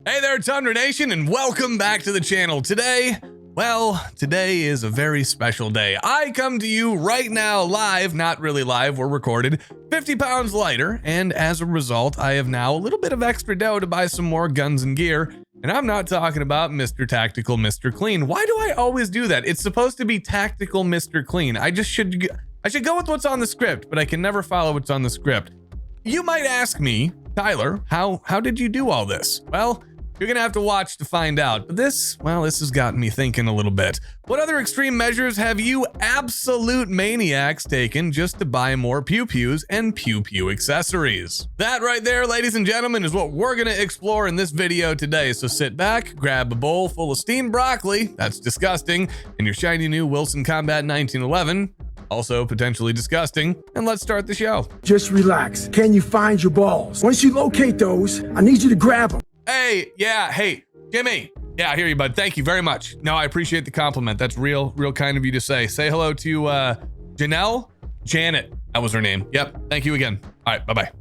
Hey there, Tundra Nation, and welcome back to the channel. Today is a very special day. I come to you right now live, not really live, we're recorded, 50 pounds lighter, and as a result, I have now a little bit of extra dough to buy some more guns and gear, and I'm not talking about Mr. Tactical, Mr. Clean. Why do I always do that? It's supposed to be Tactical, Mr. Clean. I should go with what's on the script, but I can never follow what's on the script. You might ask me, Tyler, how did you do all this? Well, you're gonna have to watch to find out. But this has gotten me thinking a little bit. What other extreme measures have you absolute maniacs taken just to buy more pew-pews and pew-pew accessories? That right there, ladies and gentlemen, is what we're gonna explore in this video today. So sit back, grab a bowl full of steamed broccoli, that's disgusting, and your shiny new Wilson Combat 1911, also potentially disgusting, and let's start the show. Just relax. Can you find your balls? Once you locate those, I need you to grab them. Hey, Jimmy. Yeah, I hear you, bud. Thank you very much. No, I appreciate the compliment. That's real kind of you to say. Say hello to Janelle? Janet, that was her name. Yep, thank you again. All right, bye-bye.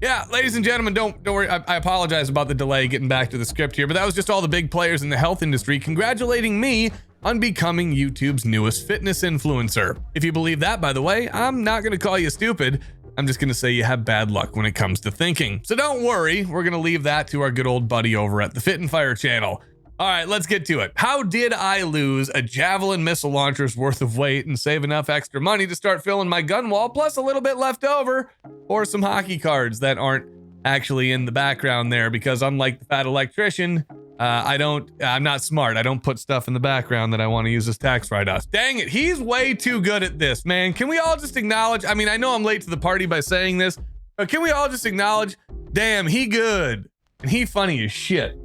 Yeah, ladies and gentlemen, don't worry. I apologize about the delay getting back to the script here, but that was just all the big players in the health industry congratulating me on becoming YouTube's newest fitness influencer. If you believe that, by the way, I'm not gonna call you stupid. I'm just gonna say you have bad luck when it comes to thinking. So don't worry, we're gonna leave that to our good old buddy over at the Fit and Fire channel. All right, let's get to it. How did I lose a javelin missile launcher's worth of weight and save enough extra money to start filling my gun wall, plus a little bit left over for some hockey cards that aren't actually in the background there? Because unlike the fat electrician, I'm not smart. I don't put stuff in the background that I want to use as tax write-offs. Dang it, he's way too good at this, man. Can we all just acknowledge, I mean, I know I'm late to the party by saying this, but can we all just acknowledge, damn, he good, and he funny as shit.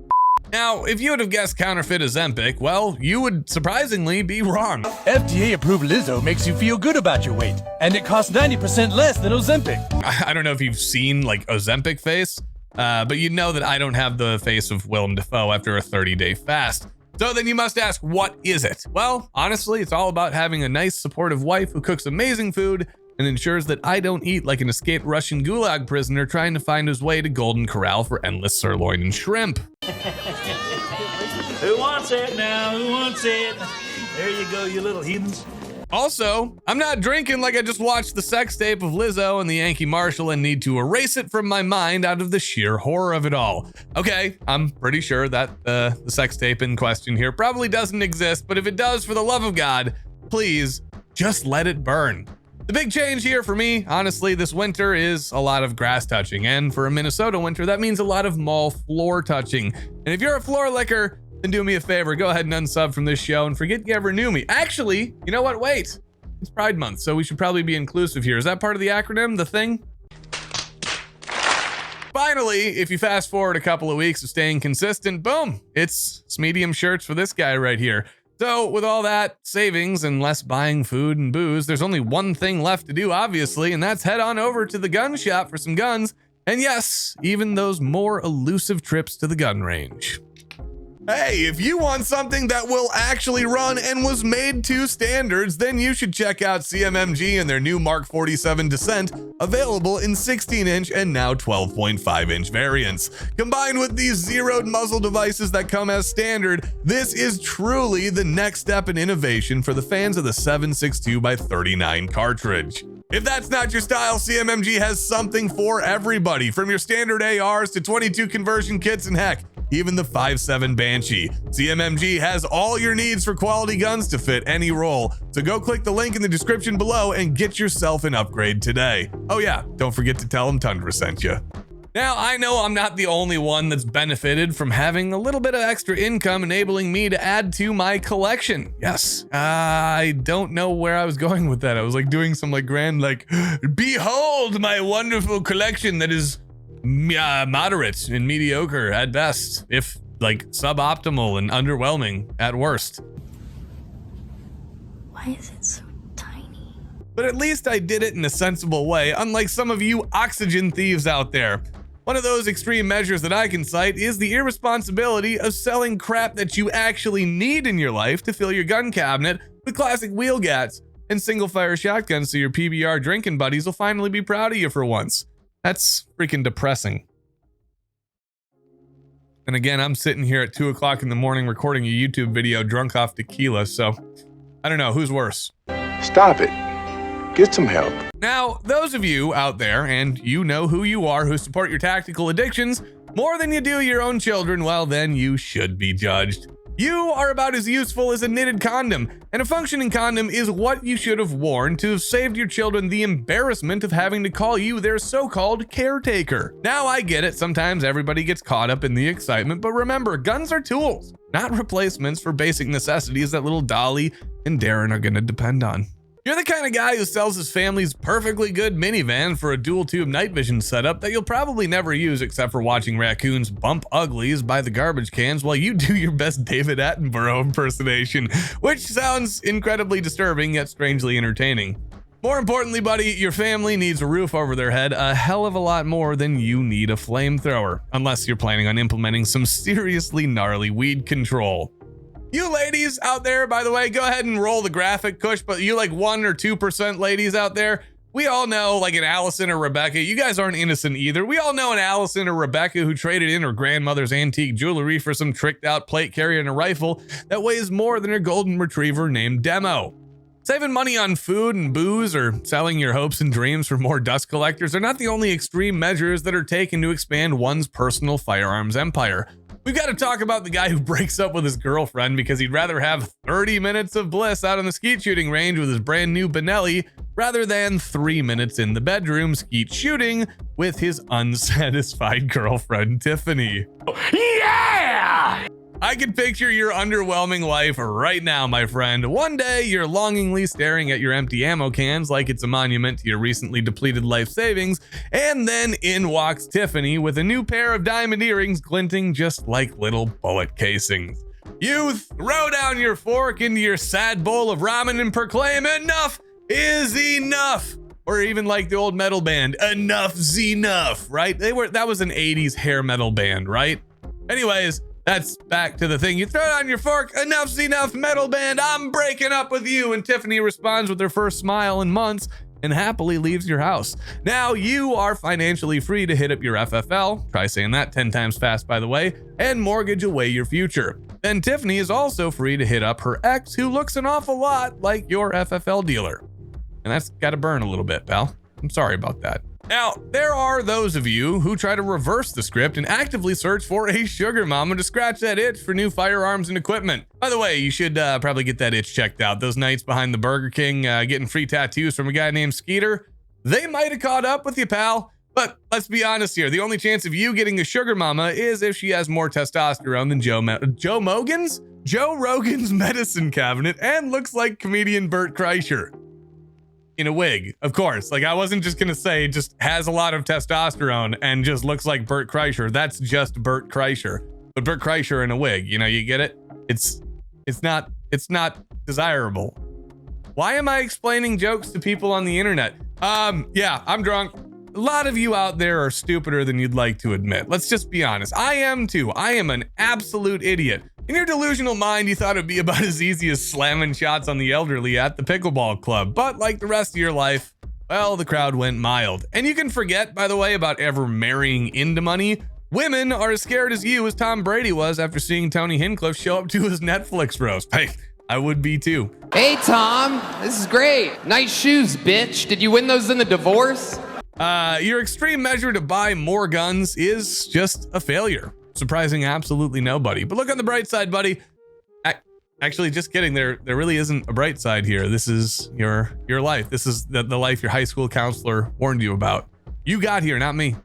Now, if you would have guessed counterfeit Ozempic, well, you would surprisingly be wrong. FDA-approved Lizzo makes you feel good about your weight, and it costs 90% less than Ozempic. I don't know if you've seen, like, Ozempic face, but you know that I don't have the face of Willem Dafoe after a 30-day fast. So then you must ask, what is it? Well, honestly, it's all about having a nice, supportive wife who cooks amazing food and ensures that I don't eat like an escaped Russian gulag prisoner trying to find his way to Golden Corral for endless sirloin and shrimp. Who wants it now? Who wants it? There you go, you little heathens. Also, I'm not drinking like I just watched the sex tape of Lizzo and the Yankee Marshal and need to erase it from my mind out of the sheer horror of it all. Okay, I'm pretty sure that the sex tape in question here probably doesn't exist, but if it does, for the love of God, please just let it burn. The big change here for me, honestly, this winter is a lot of grass touching, and for a Minnesota winter, that means a lot of mall floor touching. And if you're a floor licker, then do me a favor, go ahead and unsub from this show and forget you ever knew me. Actually, you know what? Wait, it's Pride Month, so we should probably be inclusive here. Is that part of the acronym, the thing? Finally, if you fast forward a couple of weeks of staying consistent, boom, it's medium shirts for this guy right here. So with all that savings and less buying food and booze, there's only one thing left to do, obviously, and that's head on over to the gun shop for some guns. And yes, even those more elusive trips to the gun range. Hey, if you want something that will actually run and was made to standards, then you should check out CMMG and their new Mark 47 Descent, available in 16-inch and now 12.5-inch variants. Combined with these zeroed muzzle devices that come as standard, this is truly the next step in innovation for the fans of the 7.62x39 cartridge. If that's not your style, CMMG has something for everybody, from your standard ARs to 22 conversion kits and heck, even the 5.7 Banshee. CMMG has all your needs for quality guns to fit any role. So go click the link in the description below and get yourself an upgrade today. Oh yeah, don't forget to tell them Tundra sent you. Now, I know I'm not the only one that's benefited from having a little bit of extra income enabling me to add to my collection. Yes, I don't know where I was going with that. I was like doing some like grand like, behold my wonderful collection that is moderate and mediocre at best, if like suboptimal and underwhelming at worst. Why is it so tiny? But at least I did it in a sensible way, unlike some of you oxygen thieves out there. One of those extreme measures that I can cite is the irresponsibility of selling crap that you actually need in your life to fill your gun cabinet with classic wheel gats and single fire shotguns so your PBR drinking buddies will finally be proud of you for once. That's freaking depressing. And again, I'm sitting here at 2 o'clock in the morning recording a YouTube video drunk off tequila, so I don't know, who's worse? Stop it. Get some help. Now, those of you out there, and you know who you are, who support your tactical addictions more than you do your own children, well, then you should be judged. You are about as useful as a knitted condom, and a functioning condom is what you should have worn to have saved your children the embarrassment of having to call you their so-called caretaker. Now, I get it, sometimes everybody gets caught up in the excitement, but remember, guns are tools, not replacements for basic necessities that little Dolly and Darren are gonna depend on. You're the kind of guy who sells his family's perfectly good minivan for a dual tube night vision setup that you'll probably never use except for watching raccoons bump uglies by the garbage cans while you do your best David Attenborough impersonation, which sounds incredibly disturbing yet strangely entertaining. More importantly, buddy, your family needs a roof over their head a hell of a lot more than you need a flamethrower, unless you're planning on implementing some seriously gnarly weed control. You ladies out there, by the way, go ahead and roll the graphic, Kush, but you like 1 or 2% ladies out there, we all know like an Allison or Rebecca. You guys aren't innocent either. We all know an Allison or Rebecca who traded in her grandmother's antique jewelry for some tricked out plate carrier and a rifle that weighs more than her golden retriever named Demo. Saving money on food and booze or selling your hopes and dreams for more dust collectors are not the only extreme measures that are taken to expand one's personal firearms empire. We've got to talk about the guy who breaks up with his girlfriend because he'd rather have 30 minutes of bliss out on the skeet shooting range with his brand new Benelli rather than 3 minutes in the bedroom skeet shooting with his unsatisfied girlfriend, Tiffany. Yeah! I can picture your underwhelming life right now, my friend. One day, you're longingly staring at your empty ammo cans like it's a monument to your recently depleted life savings, and then in walks Tiffany with a new pair of diamond earrings glinting just like little bullet casings. You throw down your fork into your sad bowl of ramen and proclaim, "Enough is enough!" Or even like the old metal band, "Enough's enough," right? That was an 80s hair metal band, right? Anyways, that's back to the thing. You throw down your fork, "Enough's enough, metal band, I'm breaking up with you." And Tiffany responds with her first smile in months and happily leaves your house. Now you are financially free to hit up your FFL, try saying that 10 times fast by the way, and mortgage away your future. Then Tiffany is also free to hit up her ex, who looks an awful lot like your FFL dealer. And that's gotta burn a little bit, pal. I'm sorry about that. Now, there are those of you who try to reverse the script and actively search for a sugar mama to scratch that itch for new firearms and equipment. By the way, you should probably get that itch checked out. Those nights behind the Burger King getting free tattoos from a guy named Skeeter, they might have caught up with you, pal. But let's be honest here. The only chance of you getting a sugar mama is if she has more testosterone than Joe Rogan's medicine cabinet and looks like comedian Bert Kreischer. In a wig, of course. Like, I wasn't just gonna say just has a lot of testosterone and just looks like Bert Kreischer. That's just Bert Kreischer. But Bert Kreischer in a wig, you know, you get it? It's not desirable. Why am I explaining jokes to people on the internet? Yeah, I'm drunk. A lot of you out there are stupider than you'd like to admit. Let's just be honest. I am too. I am an absolute idiot. In your delusional mind, you thought it'd be about as easy as slamming shots on the elderly at the pickleball club. But like the rest of your life, well, the crowd went mild. And you can forget, by the way, about ever marrying into money. Women are as scared as you as Tom Brady was after seeing Tony Hinchcliffe show up to his Netflix roast. Hey, I would be too. Hey, Tom, this is great. Nice shoes, bitch. Did you win those in the divorce? Your extreme measure to buy more guns is just a failure. Surprising absolutely nobody. But look on the bright side, buddy. Actually, just kidding. There really isn't a bright side here. This is your life. This is the life your high school counselor warned you about. You got here, not me.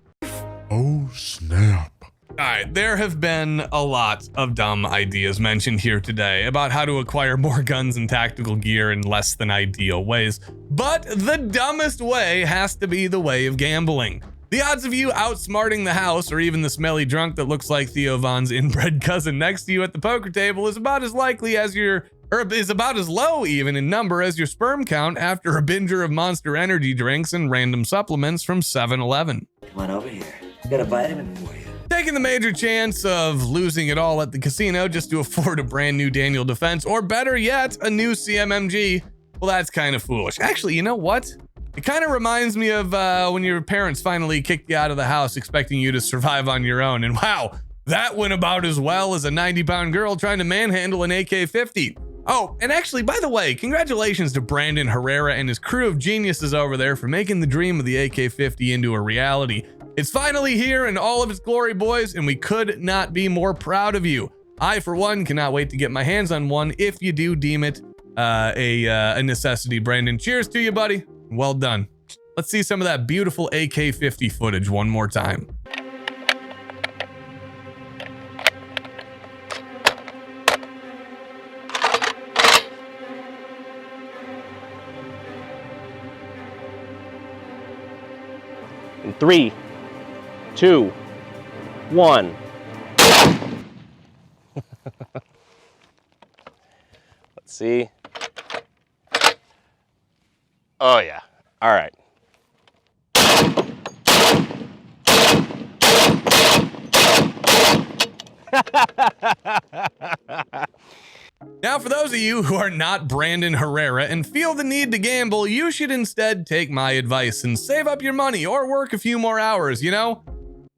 Oh, snap. All right, there have been a lot of dumb ideas mentioned here today about how to acquire more guns and tactical gear in less than ideal ways. But the dumbest way has to be the way of gambling. The odds of you outsmarting the house or even the smelly drunk that looks like Theo Von's inbred cousin next to you at the poker table is about as likely as is about as low even in number as your sperm count after a binger of Monster Energy drinks and random supplements from 7-Eleven. Come on over here. I got a vitamin for you. Taking the major chance of losing it all at the casino just to afford a brand new Daniel Defense, or better yet, a new CMMG, well, that's kind of foolish. Actually, you know what? It kind of reminds me of when your parents finally kicked you out of the house expecting you to survive on your own, and wow, That went about as well as a 90-pound girl trying to manhandle an AK-50. Oh, and actually, by the way, congratulations to Brandon Herrera and his crew of geniuses over there for making the dream of the AK-50 into a reality. It's finally here in all of its glory, boys, and we could not be more proud of you. I, for one, cannot wait to get my hands on one if you do deem it a necessity, Brandon. Cheers to you, buddy. Well done. Let's see some of that beautiful AK-50 footage one more time. In 3, 2, 1. Let's see. Oh yeah. All right. Now, for those of you who are not Brandon Herrera and feel the need to gamble, you should instead take my advice and save up your money or work a few more hours, you know?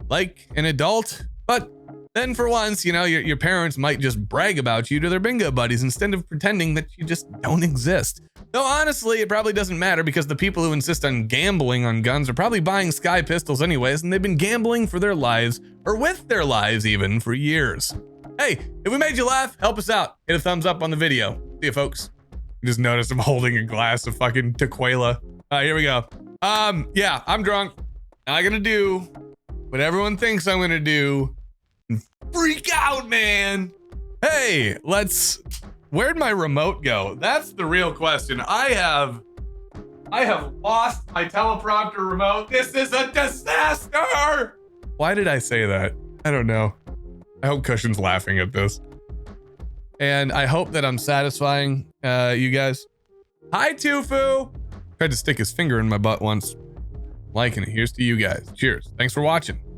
Like an adult. But then for once, you know, your parents might just brag about you to their bingo buddies instead of pretending that you just don't exist. Though honestly, it probably doesn't matter because the people who insist on gambling on guns are probably buying Sky pistols anyways, and they've been gambling for their lives, or with their lives even, for years. Hey, if we made you laugh, help us out. Hit a thumbs up on the video. See you, folks. Just noticed I'm holding a glass of fucking tequila. All right, here we go. Yeah, I'm drunk. I'm gonna do what everyone thinks I'm gonna do. And freak out, man. Hey, where'd my remote go? That's the real question. I have lost my teleprompter remote. This is a disaster. Why did I say that? I don't know. I hope Cushion's laughing at this. And I hope that I'm satisfying you guys. Hi, Tufu. Tried to stick his finger in my butt once. Liking it. Here's to you guys. Cheers. Thanks for watching.